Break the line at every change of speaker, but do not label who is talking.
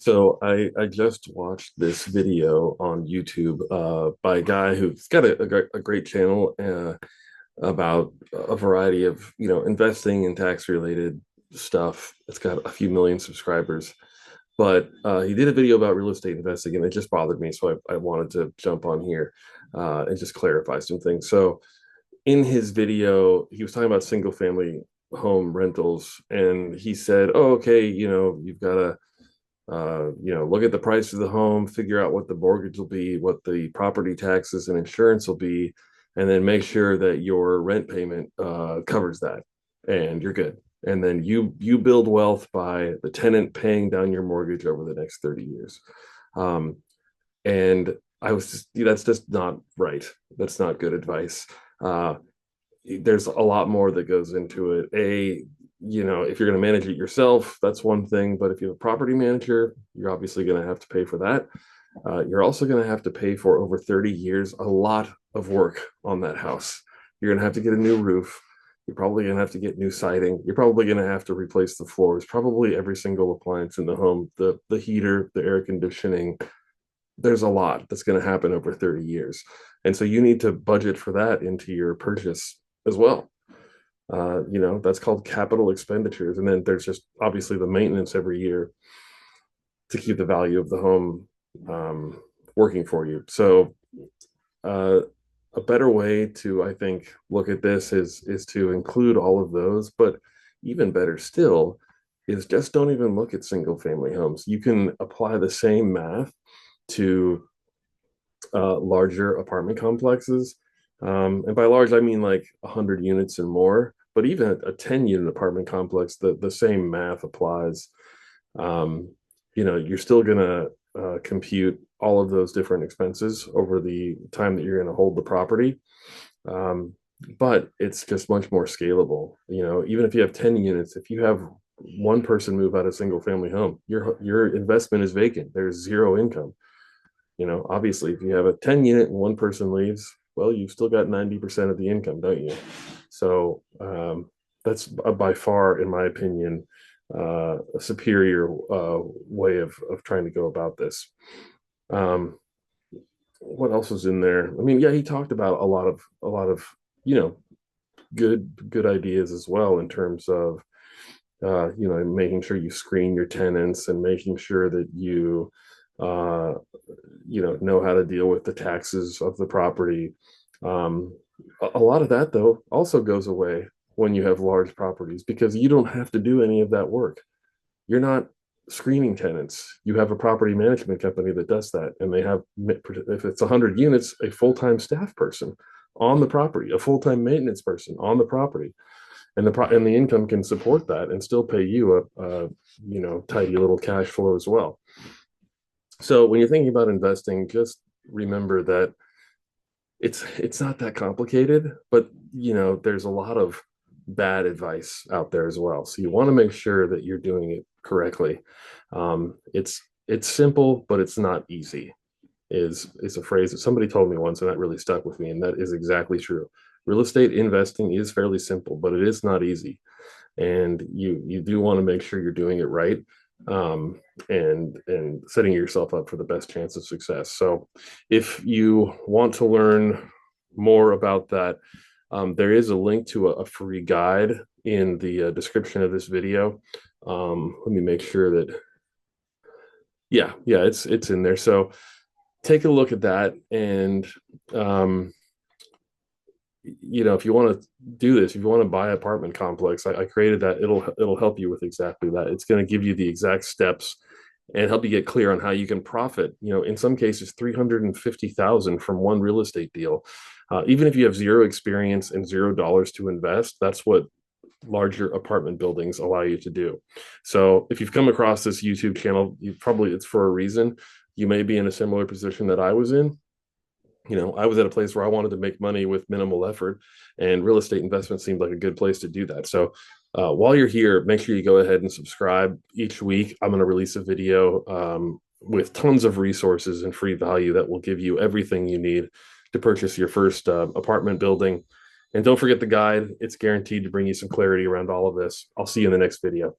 So I just watched this video on YouTube by a guy who's got a great channel about a variety of investing and tax related stuff. It's got a few million subscribers, but he did a video about real estate investing, and it just bothered me, so I wanted to jump on here and just clarify some things. So in his video, he was talking about single family home rentals, and he said, "Oh, okay, you've got to." Look at the price of the home, figure out what the mortgage will be, what the property taxes and insurance will be, and then make sure that your rent payment covers that, and you're good. And then you build wealth by the tenant paying down your mortgage over the next 30 years. Um, and I was just, that's just not right. That's not good advice. Uh, there's a lot more that goes into it. If you're going to manage it yourself, that's one thing. But if you have a property manager, you're obviously going to have to pay for that. You're also going to have to pay for over 30 years, a lot of work on that house. You're going to have to get a new roof. You're probably going to have to get new siding. You're probably going to have to replace the floors, probably every single appliance in the home, the heater, the air conditioning. There's a lot that's going to happen over 30 years. And so you need to budget for that into your purchase as well. That's called capital expenditures. And then there's just obviously the maintenance every year to keep the value of the home working for you. So uh, a better way to, I think, look at this is to include all of those, but even better still is just don't even look at single family homes. You can apply the same math to larger apartment complexes. And by large, I mean like 100 units and more. But even a 10 unit apartment complex, the same math applies. You're still going to compute all of those different expenses over the time that you're going to hold the property. Um, but it's just much more scalable. Even if you have 10 units, if you have one person move out of single family home, your investment is vacant. There's zero income. Obviously, if you have a 10 unit and one person leaves, well, you've still got 90% of the income, don't you? So that's by far, in my opinion, a superior way of trying to go about this. Um, what else was in there? I mean, yeah, he talked about a lot of you know good ideas as well in terms of making sure you screen your tenants and making sure that you uh, know how to deal with the taxes of the property. Um, a lot of that, though, also goes away when you have large properties because you don't have to do any of that work. You're not screening tenants. You have a property management company that does that, and they have, if it's 100 units, a full-time staff person on the property, a full-time maintenance person on the property, and the income can support that and still pay you a tidy little cash flow as well. So when you're thinking about investing, just remember that it's not that complicated, but there's a lot of bad advice out there as well. So you want to make sure that you're doing it correctly. It's simple, but it's not easy. Is a phrase that somebody told me once, and that really stuck with me, and that is exactly true. Real estate investing is fairly simple, but it is not easy, and you do want to make sure you're doing it right, and setting yourself up for the best chance of success. So if you want to learn more about that, there is a link to a free guide in the description of this video. Let me make sure that, yeah, it's in there. So take a look at that, and um, if you want to do this, if you want to buy an apartment complex, I created that. It'll help you with exactly that. It's going to give you the exact steps and help you get clear on how you can profit. In some cases, 350,000 from one real estate deal. Even if you have zero experience and $0 to invest, that's what larger apartment buildings allow you to do. So if you've come across this YouTube channel, it's for a reason. You may be in a similar position that I was in. I was at a place where I wanted to make money with minimal effort, and real estate investment seemed like a good place to do that. So while you're here, make sure you go ahead and subscribe. Each week, I'm going to release a video with tons of resources and free value that will give you everything you need to purchase your first apartment building. And don't forget the guide. It's guaranteed to bring you some clarity around all of this. I'll see you in the next video.